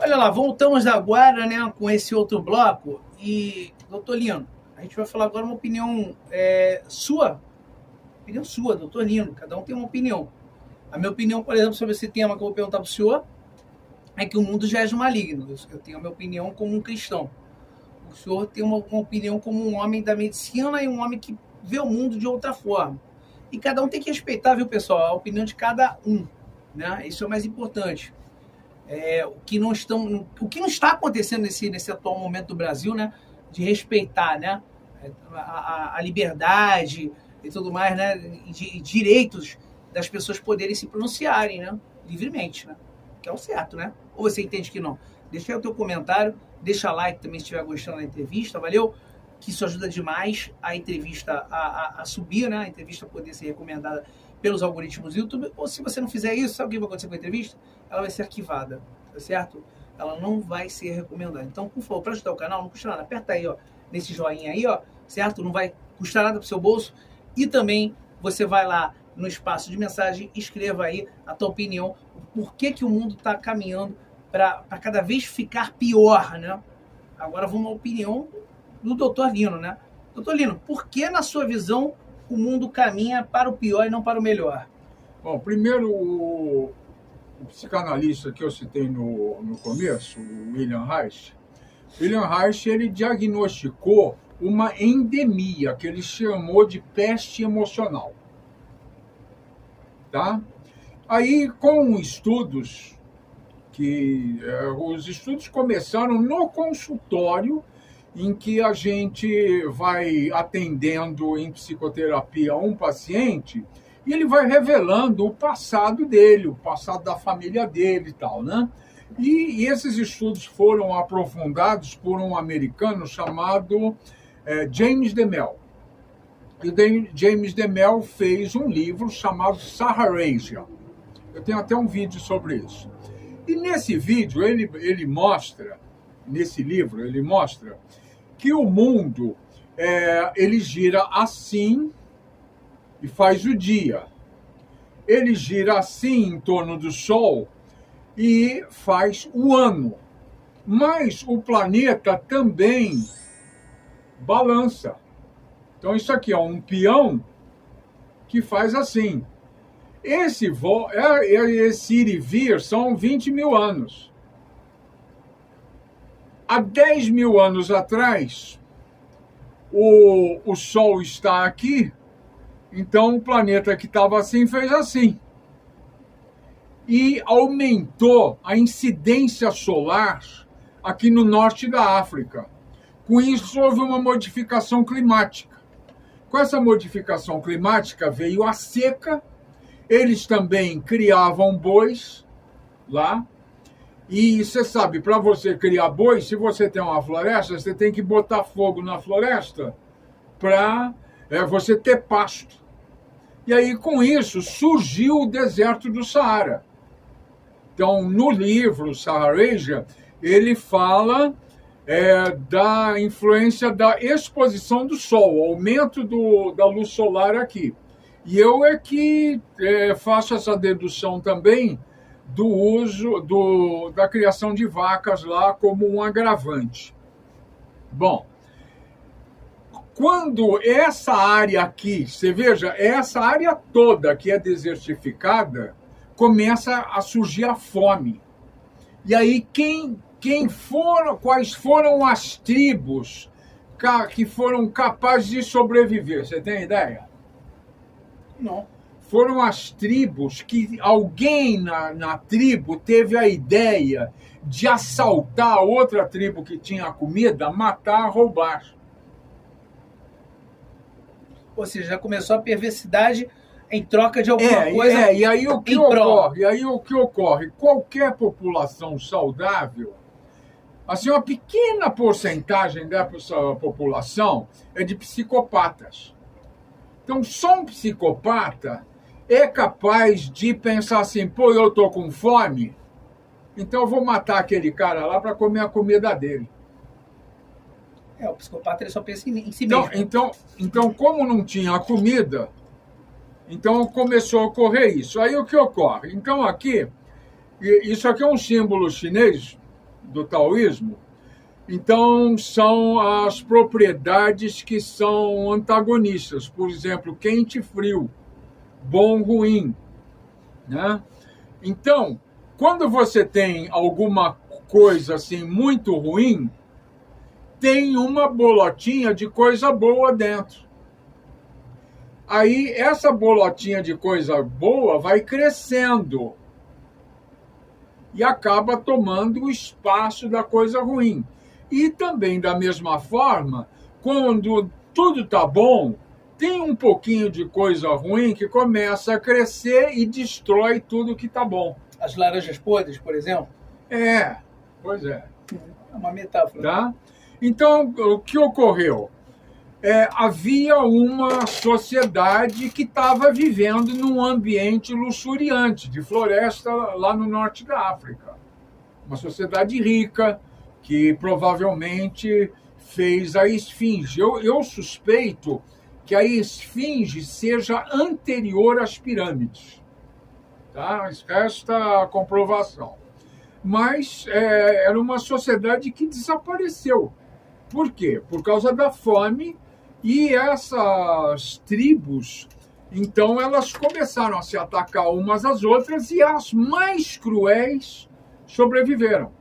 Olha lá, voltamos agora, né, com esse outro bloco. E, doutor Lino, a gente vai falar agora uma opinião sua. Opinião sua, doutor Lino. Cada um tem uma opinião. A minha opinião, por exemplo, sobre esse tema que eu vou perguntar para o senhor é que o mundo já é maligno. Eu tenho a minha opinião como um cristão. O senhor tem uma opinião como um homem da medicina e um homem que vê o mundo de outra forma. E cada um tem que respeitar, viu, pessoal, a opinião de cada um. Né? Isso é o mais importante. O que não está acontecendo nesse atual momento do Brasil, né? De respeitar, né? A liberdade e tudo mais, né? De direitos das pessoas poderem se pronunciarem, né? Livremente, né? Que é o certo, né? Ou você entende que não? Deixa aí o teu comentário, deixa like também se estiver gostando da entrevista, valeu? Que isso ajuda demais a entrevista a subir, né? A entrevista poder ser recomendada pelos algoritmos do YouTube. Ou se você não fizer isso, sabe o que vai acontecer com a entrevista? Ela vai ser arquivada, tá certo? Ela não vai ser recomendada. Então, por favor, para ajudar o canal, não custa nada. Aperta aí, ó, nesse joinha aí, ó, certo? Não vai custar nada pro seu bolso. E também você vai lá no espaço de mensagem, escreva aí a tua opinião, por que o mundo está caminhando para cada vez ficar pior, né? Agora vamos à opinião do doutor Lino, né? Doutor Lino, por que, na sua visão, o mundo caminha para o pior e não para o melhor? Bom, primeiro, o psicanalista que eu citei no começo, o William Reich, ele diagnosticou uma endemia que ele chamou de peste emocional. Tá? Aí, com estudos, os estudos começaram no consultório, em que a gente vai atendendo em psicoterapia um paciente e ele vai revelando o passado dele, o passado da família dele e tal, né? E esses estudos foram aprofundados por um americano chamado James DeMille. E James DeMille fez um livro chamado Saharasia. Eu tenho até um vídeo sobre isso. E nesse vídeo, nesse livro, ele mostra que o mundo, ele gira assim e faz o dia. Ele gira assim em torno do Sol e faz o ano. Mas o planeta também balança. Então, isso aqui é um peão que faz assim. Esse ir e vir são 20 mil anos. Há 10 mil anos atrás, o Sol está aqui, então o planeta que estava assim fez assim. E aumentou a incidência solar aqui no norte da África. Com isso, houve uma modificação climática. Com essa modificação climática veio a seca. Eles também criavam bois lá. E você sabe, para você criar bois, se você tem uma floresta, você tem que botar fogo na floresta para você ter pasto. E aí, com isso, surgiu o deserto do Saara. Então, no livro Saharasia, ele fala da influência da exposição do Sol, o aumento da luz solar aqui. E eu que faço essa dedução também do uso da criação de vacas lá como um agravante. Bom, quando essa área aqui, você veja, essa área toda que é desertificada, começa a surgir a fome. E aí quais foram as tribos que foram capazes de sobreviver? Você tem ideia? Não. Foram as tribos que alguém na tribo teve a ideia de assaltar outra tribo que tinha comida, matar, roubar. Ou seja, já começou a perversidade em troca de alguma coisa. E aí o que ocorre? Qualquer população saudável, assim, uma pequena porcentagem dessa população é de psicopatas. Então, só um psicopata é capaz de pensar assim, pô, eu tô com fome, então eu vou matar aquele cara lá para comer a comida dele. O psicopata ele só pensa em si mesmo. Então, como não tinha comida, então começou a ocorrer isso. Aí o que ocorre? Então aqui, isso aqui é um símbolo chinês, do taoísmo, então são as propriedades que são antagonistas. Por exemplo, quente e frio, bom, ruim, né? Então, quando você tem alguma coisa assim muito ruim, tem uma bolotinha de coisa boa dentro. Aí essa bolotinha de coisa boa vai crescendo e acaba tomando o espaço da coisa ruim. E também, da mesma forma, quando tudo está bom, tem um pouquinho de coisa ruim que começa a crescer e destrói tudo que está bom. As laranjas podres, por exemplo? Pois é. É uma metáfora. Tá? Então, o que ocorreu? Havia uma sociedade que estava vivendo num ambiente luxuriante, de floresta, lá no norte da África. Uma sociedade rica, que provavelmente fez a esfinge. Eu suspeito que a esfinge seja anterior às pirâmides. Tá? Resta a comprovação. Mas era uma sociedade que desapareceu. Por quê? Por causa da fome, e essas tribos, então, elas começaram a se atacar umas às outras, e as mais cruéis sobreviveram.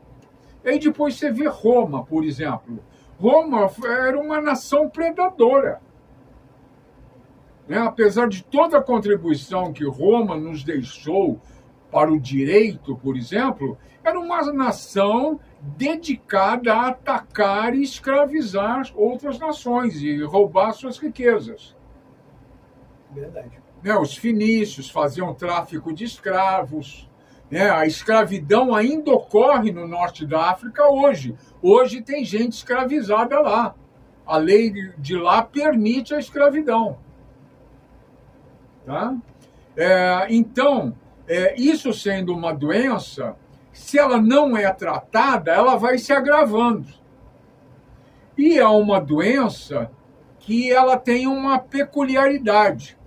E aí depois você vê Roma, por exemplo. Roma era uma nação predadora. Né? Apesar de toda a contribuição que Roma nos deixou para o direito, por exemplo, era uma nação dedicada a atacar e escravizar outras nações e roubar suas riquezas. Verdade. Os fenícios faziam tráfico de escravos. A escravidão ainda ocorre no norte da África hoje. Hoje tem gente escravizada lá. A lei de lá permite a escravidão. Tá? Então, isso sendo uma doença, se ela não é tratada, ela vai se agravando. E é uma doença que ela tem uma peculiaridade.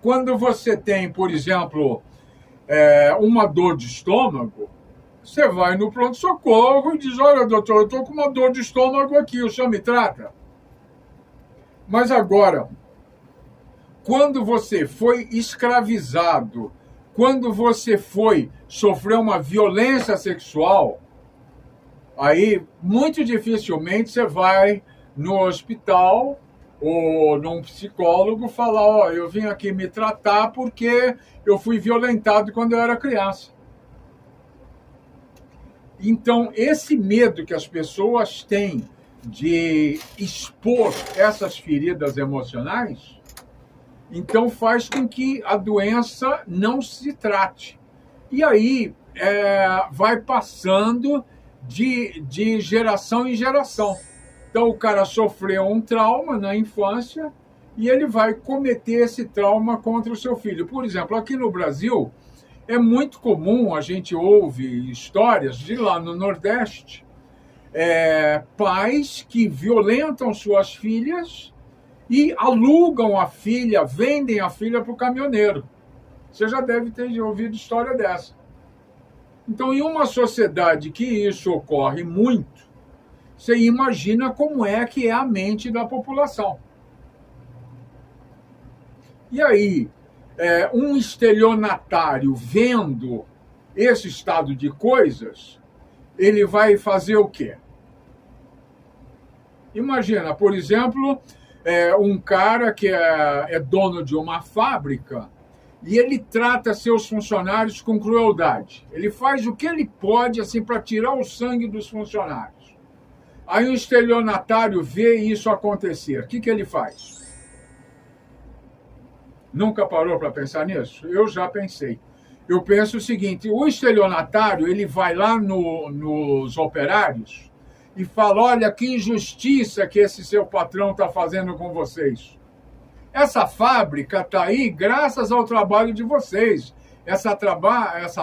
Quando você tem, por exemplo, uma dor de estômago, você vai no pronto-socorro e diz: olha, doutor, eu estou com uma dor de estômago aqui, o senhor me trata? Mas agora, quando você foi escravizado, quando você sofreu uma violência sexual, aí muito dificilmente você vai no hospital ou num psicólogo falar: eu vim aqui me tratar porque eu fui violentado quando eu era criança. Então, esse medo que as pessoas têm de expor essas feridas emocionais, então faz com que a doença não se trate. E aí vai passando de geração em geração. Então o cara sofreu um trauma na infância e ele vai cometer esse trauma contra o seu filho. Por exemplo, aqui no Brasil, é muito comum, a gente ouve histórias de lá no Nordeste, pais que violentam suas filhas e alugam a filha, vendem a filha para o caminhoneiro. Você já deve ter ouvido história dessa. Então, em uma sociedade que isso ocorre muito, você imagina como é que é a mente da população. E aí, um estelionatário vendo esse estado de coisas, ele vai fazer o quê? Imagina, por exemplo, um cara que é dono de uma fábrica e ele trata seus funcionários com crueldade. Ele faz o que ele pode assim para tirar o sangue dos funcionários. Aí um estelionatário vê isso acontecer. O que ele faz? Nunca parou para pensar nisso? Eu já pensei. Eu penso o seguinte: o estelionatário ele vai lá nos operários e fala: olha que injustiça que esse seu patrão está fazendo com vocês. Essa fábrica está aí graças ao trabalho de vocês. Essa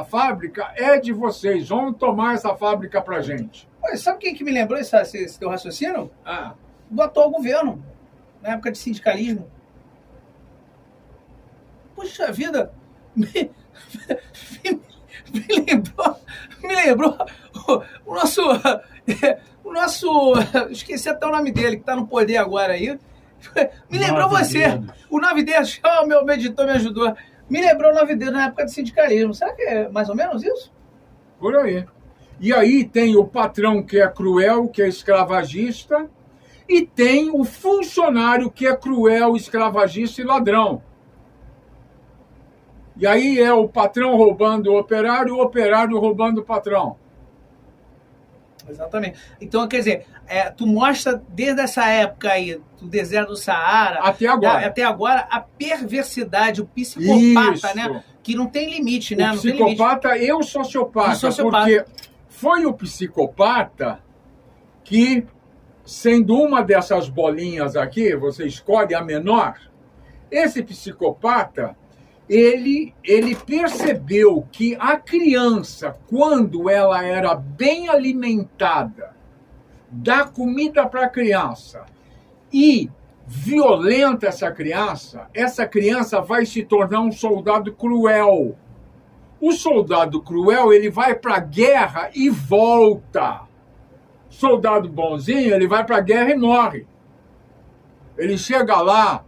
fábrica é de vocês. Vamos tomar essa fábrica para a gente. Olha, sabe quem que me lembrou esse teu raciocínio? Do atual governo, na época de sindicalismo. Puxa vida, me lembrou o nosso, esqueci até o nome dele, que está no poder agora aí, me lembrou você. O 9 dedos, meu editor me ajudou. Me lembrou o 9 dedos na época do sindicalismo. Será que é mais ou menos isso? Por aí. E aí tem o patrão que é cruel, que é escravagista, e tem o funcionário que é cruel, escravagista e ladrão. E aí é o patrão roubando o operário roubando o patrão. Exatamente. Então, quer dizer, tu mostra desde essa época aí, do deserto do Saara... Até agora, a perversidade, o psicopata, isso, né? Que não tem limite, né? O psicopata e o sociopata. Porque foi o psicopata que, sendo uma dessas bolinhas aqui, você escolhe a menor, esse psicopata... Ele percebeu que a criança, quando ela era bem alimentada, dá comida para a criança e violenta essa criança vai se tornar um soldado cruel. O soldado cruel, ele vai para a guerra e volta. Soldado bonzinho, ele vai para a guerra e morre. Ele chega lá...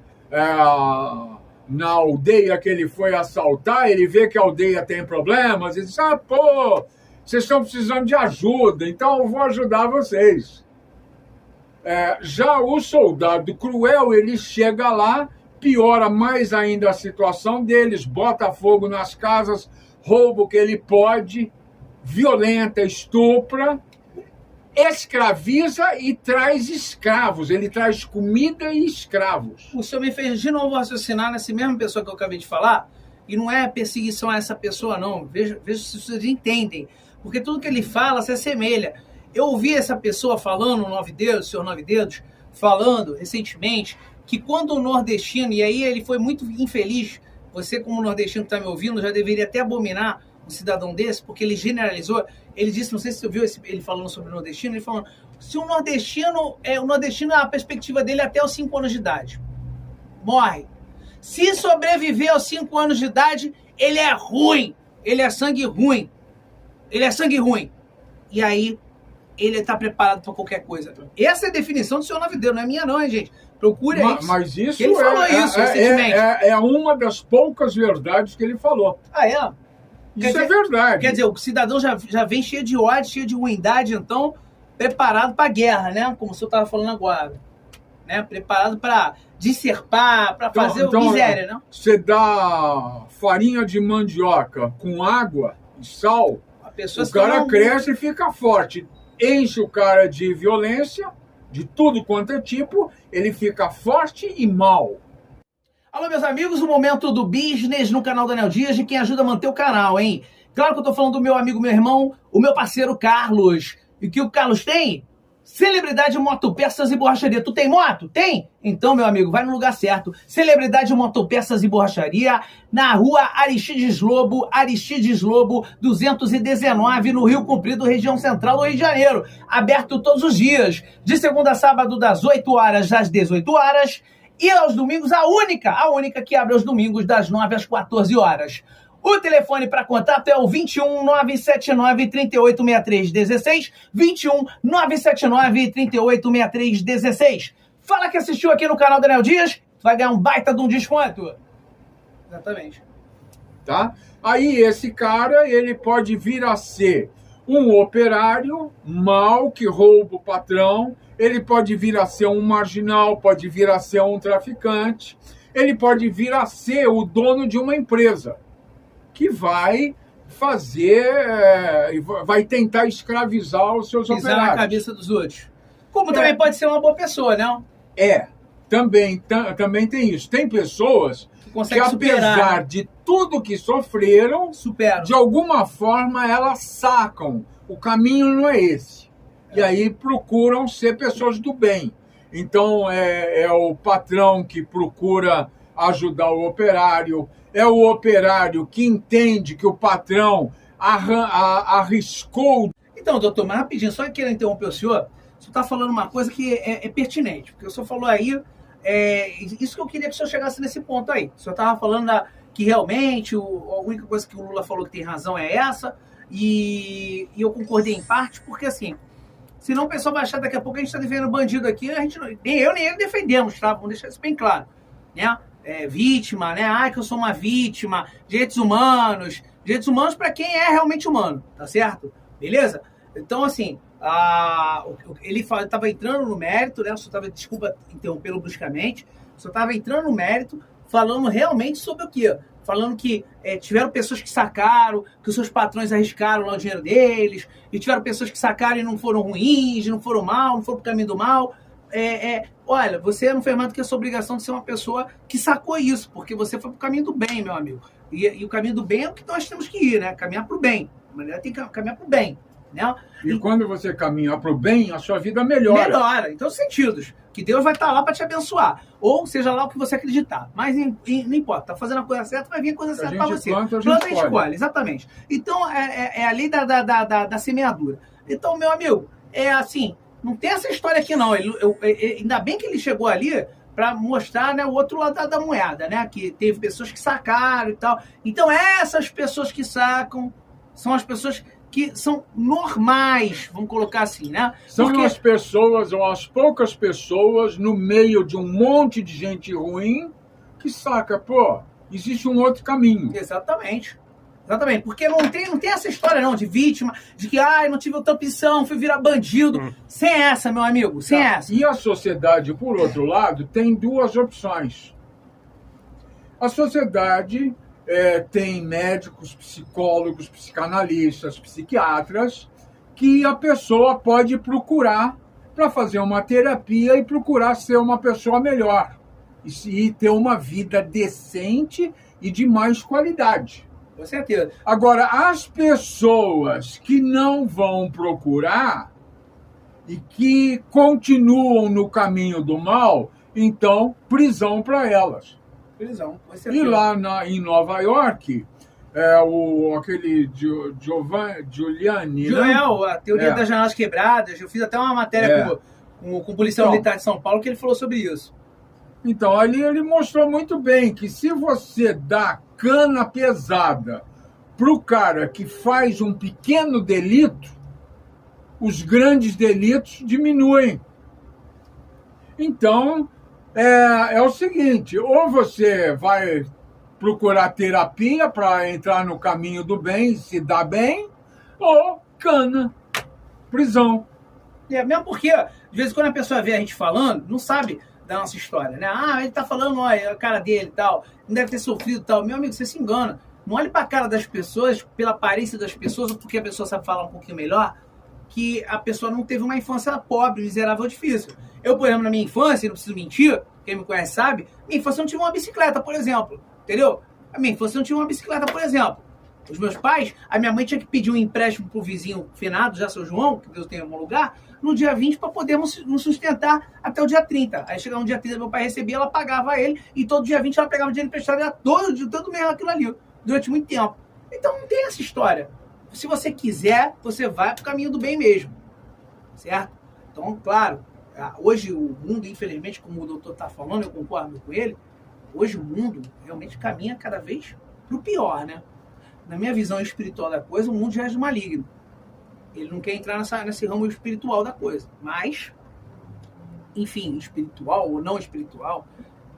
na aldeia que ele foi assaltar, ele vê que a aldeia tem problemas, e diz, vocês estão precisando de ajuda, então eu vou ajudar vocês. Já o soldado cruel, ele chega lá, piora mais ainda a situação deles, bota fogo nas casas, rouba o que ele pode, violenta, estupra, escraviza e traz escravos. Ele traz comida e escravos. O senhor me fez de novo raciocinar nessa mesma pessoa que eu acabei de falar, e não é perseguição a essa pessoa, não. Veja se vocês entendem. Porque tudo que ele fala se assemelha. Eu ouvi essa pessoa falando, o senhor Nove Dedos, falando recentemente que quando o nordestino, e aí ele foi muito infeliz, você como nordestino que está me ouvindo já deveria até abominar um cidadão desse, porque ele generalizou. Ele disse, não sei se você ouviu ele falando sobre o nordestino, ele falando, se o nordestino, a perspectiva dele é até os 5 anos de idade. Morre. Se sobreviver aos 5 anos de idade, ele é ruim. Ele é sangue ruim. Ele é sangue ruim. E aí, ele está preparado para qualquer coisa. Essa é a definição do senhor Nove Dedos, não é minha não, hein, gente? Procure isso. Mas isso ele falou isso recentemente. É uma das poucas verdades que ele falou. Ah, é? Isso é verdade. Quer dizer, o cidadão já vem cheio de ódio, cheio de ruindade, então, preparado para a guerra, né? Como o senhor estava falando agora. Né? Preparado para disserpar, para fazer miséria, né? Você dá farinha de mandioca com água e sal, o cara cresce e fica forte. Enche o cara de violência, de tudo quanto é tipo, ele fica forte e mal. Alô, meus amigos, o momento do business no canal Daniel Dias, de quem ajuda a manter o canal, hein? Claro que eu tô falando do meu amigo, meu irmão, o meu parceiro Carlos. E o que o Carlos tem? Celebridade Motopeças e Borracharia. Tu tem moto? Tem? Então, meu amigo, vai no lugar certo. Celebridade Motopeças e Borracharia, na rua Aristides Lobo, 219, no Rio Comprido, região central do Rio de Janeiro. Aberto todos os dias, de segunda a sábado, das 8 horas às 18 horas. E aos domingos, a única que abre aos domingos, das 9 às 14 horas. O telefone para contato é o 21 979 3863 16, 21 979 3863 16. Fala que assistiu aqui no canal Daniel Dias, vai ganhar um baita de um desconto. Exatamente. Tá? Aí esse cara, ele pode vir a ser um operário mau que rouba o patrão, ele pode vir a ser um marginal, pode vir a ser um traficante, ele pode vir a ser o dono de uma empresa que vai vai tentar escravizar os seus operários. Pisar na cabeça dos outros. Como também pode ser uma boa pessoa, né? Também tem isso. Tem pessoas que apesar de tudo que sofreram, de alguma forma elas sacam. O caminho não é esse. E aí procuram ser pessoas do bem. Então é o patrão que procura ajudar o operário, é o operário que entende que o patrão arriscou. Então, doutor, mas rapidinho, só quero interromper o senhor está falando uma coisa que é pertinente, porque o senhor falou aí, isso que eu queria que o senhor chegasse nesse ponto aí. O senhor estava falando que realmente a única coisa que o Lula falou que tem razão é essa, E eu concordei em parte, porque assim, senão o pessoal vai achar daqui a pouco a gente está defendendo bandido aqui, a gente nem eu nem ele defendemos, tá? Vamos deixar isso bem claro, né? Vítima, né? Que eu sou uma vítima, direitos humanos para quem é realmente humano, tá certo? Beleza? Então, assim, ele estava entrando no mérito, né? Desculpa interrompê-lo bruscamente, só estava entrando no mérito, falando realmente sobre o quê? Falando que tiveram pessoas que sacaram, que os seus patrões arriscaram lá o dinheiro deles, e tiveram pessoas que sacaram e não foram ruins, não foram mal, não foram pro caminho do mal. Olha, você não fez mais do que a sua obrigação de ser uma pessoa que sacou isso, porque você foi pro caminho do bem, meu amigo. E o caminho do bem é o que nós temos que ir, né? Caminhar pro bem. A mulher tem que caminhar pro bem, né? E quando você caminha pro bem, a sua vida melhora. Melhora, em todos os sentidos. Que Deus vai estar lá para te abençoar. Ou seja lá o que você acreditar. Mas não importa, tá fazendo a coisa certa, vai vir a coisa certa para você. Planta, a gente escolhe, exatamente. Então, é a lei da semeadura. Então, meu amigo, assim, não tem essa história aqui não. Ainda bem que ele chegou ali para mostrar, né, o outro lado da moeda, né? Que teve pessoas que sacaram e tal. Então, essas pessoas que sacam são as pessoas que são normais, vamos colocar assim, né? São as pessoas, ou as poucas pessoas, no meio de um monte de gente ruim, que saca, pô, existe um outro caminho. Exatamente. Exatamente, porque não tem essa história não, de vítima, de que, não tive outra opção, fui virar bandido. Sem essa, meu amigo, sem essa. E a sociedade, por outro lado, tem duas opções. A sociedade tem médicos, psicólogos, psicanalistas, psiquiatras, que a pessoa pode procurar para fazer uma terapia e procurar ser uma pessoa melhor. E ter uma vida decente e de mais qualidade. Com certeza. Agora, as pessoas que não vão procurar e que continuam no caminho do mal, então, prisão para elas. Prisão, com certeza. E lá em Nova York, aquele Giuliani... Joel, a teoria das janelas quebradas, eu fiz até uma matéria com o policial militar de São Paulo que ele falou sobre isso. Então, ali ele mostrou muito bem que se você dá cana pesada para o cara que faz um pequeno delito, os grandes delitos diminuem. Então, é o seguinte, ou você vai procurar terapia para entrar no caminho do bem, se dar bem, ou cana, prisão. Mesmo porque, de vez em quando a pessoa vê a gente falando, não sabe da nossa história, né? Ele tá falando, olha, a cara dele e tal, não deve ter sofrido e tal. Meu amigo, você se engana. Não olhe pra cara das pessoas, pela aparência das pessoas, ou porque a pessoa sabe falar um pouquinho melhor, que a pessoa não teve uma infância pobre, miserável ou difícil. Eu, por exemplo, na minha infância, não preciso mentir, quem me conhece sabe, minha infância não tive uma bicicleta, por exemplo. Entendeu? A minha infância não tive uma bicicleta, por exemplo. Os meus pais, a minha mãe tinha que pedir um empréstimo pro vizinho finado, já seu João, que Deus tenha em algum lugar, no dia 20 para poder nos sustentar até o dia 30. Aí chegava no dia 30, meu pai recebia, ela pagava ele, e todo dia 20 ela pegava o dinheiro emprestado, era todo mês aquilo ali, durante muito tempo. Então não tem essa história. Se você quiser, você vai pro caminho do bem mesmo. Certo? Então, claro, hoje o mundo, infelizmente, como o doutor está falando, eu concordo com ele, hoje o mundo realmente caminha cada vez pro pior, né? Na minha visão espiritual da coisa, o mundo já é de maligno. Ele não quer entrar nesse ramo espiritual da coisa. Mas, enfim, espiritual ou não espiritual,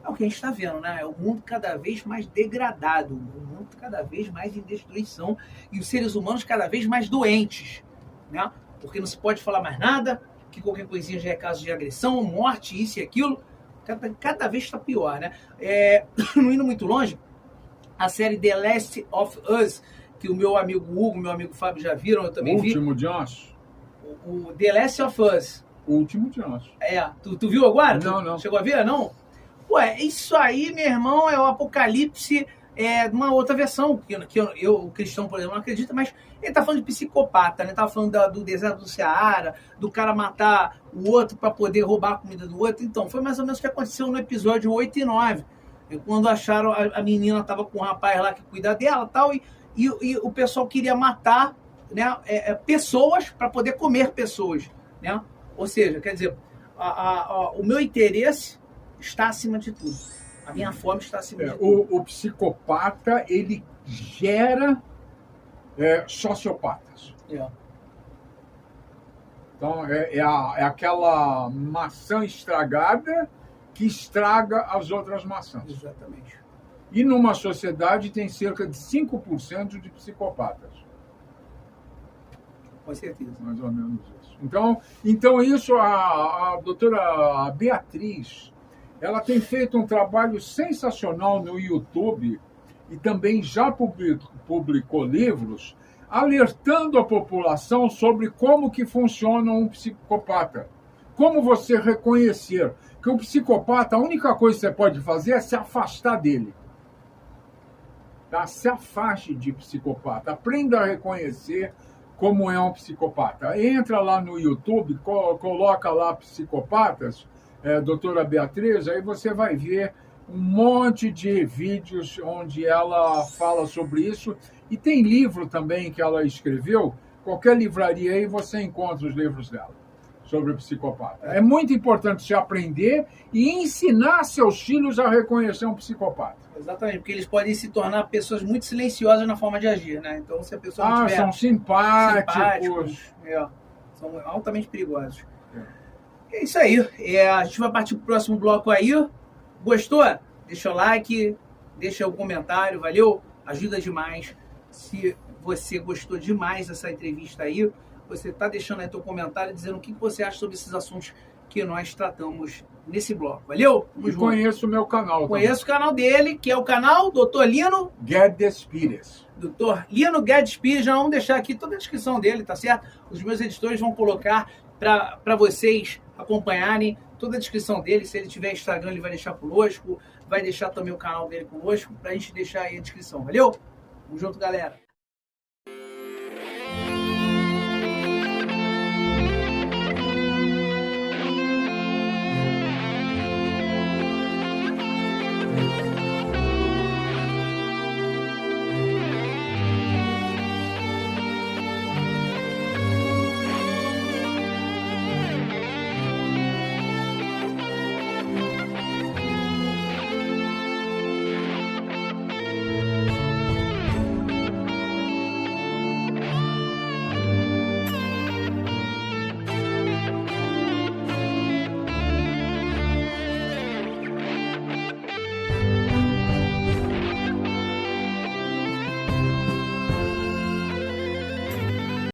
é o que a gente está vendo, né? É o mundo cada vez mais degradado, o mundo cada vez mais em destruição e os seres humanos cada vez mais doentes, né? Porque não se pode falar mais nada, que qualquer coisinha já é caso de agressão, morte, isso e aquilo. Cada vez está pior, né? Não indo muito longe, a série The Last of Us, que o meu amigo Hugo, meu amigo Fábio já viram, eu também vi. O Último de Nós. O The Last of Us. O Último de Nós. Tu viu agora? Não. Chegou a ver, não? Ué, isso aí, meu irmão, é o apocalipse de uma outra versão, que o cristão, por exemplo, não acredita, mas ele tá falando de psicopata, né? Tava falando do deserto do Ceará, do cara matar o outro para poder roubar a comida do outro. Então, foi mais ou menos o que aconteceu no episódio 8 e 9. Quando acharam a menina tava com um rapaz lá que cuida dela tal, e o pessoal queria matar, né, pessoas para poder comer pessoas, né? Ou seja, quer dizer, o meu interesse está acima de tudo. A minha fome está acima de tudo. O psicopata, ele gera sociopatas. É. Então, é aquela maçã estragada que estraga as outras maçãs. Exatamente. E numa sociedade tem cerca de 5% de psicopatas. Com certeza. Mais ou menos isso. Então isso, a doutora Beatriz, ela tem feito um trabalho sensacional no YouTube e também já publicou livros alertando a população sobre como que funciona um psicopata. Como você reconhecer que o psicopata, a única coisa que você pode fazer é se afastar dele. Tá? Se afaste de psicopata. Aprenda a reconhecer como é um psicopata. Entra lá no YouTube, coloca lá psicopatas, doutora Beatriz, aí você vai ver um monte de vídeos onde ela fala sobre isso. E tem livro também que ela escreveu. Qualquer livraria aí você encontra os livros dela sobre o psicopata. É muito importante você aprender e ensinar seus filhos a reconhecer um psicopata. Exatamente, porque eles podem se tornar pessoas muito silenciosas na forma de agir, né? Então, se a pessoa não tiver são simpáticos. São altamente perigosos. É isso aí. A gente vai partir pro próximo bloco aí. Gostou? Deixa o like, deixa o comentário, valeu? Ajuda demais. Se você gostou demais dessa entrevista aí, você está deixando aí teu comentário dizendo o que você acha sobre esses assuntos que nós tratamos nesse bloco. Valeu? E conheço o meu canal. Conheço o canal dele, que é o canal Dr. Lino Guedes Pires. Dr. Lino Guedes Pires. Já vamos deixar aqui toda a descrição dele, tá certo? Os meus editores vão colocar para vocês acompanharem toda a descrição dele. Se ele tiver Instagram, ele vai deixar conosco. Vai deixar também o canal dele conosco, para a gente deixar aí a descrição. Valeu? Tamo junto, galera.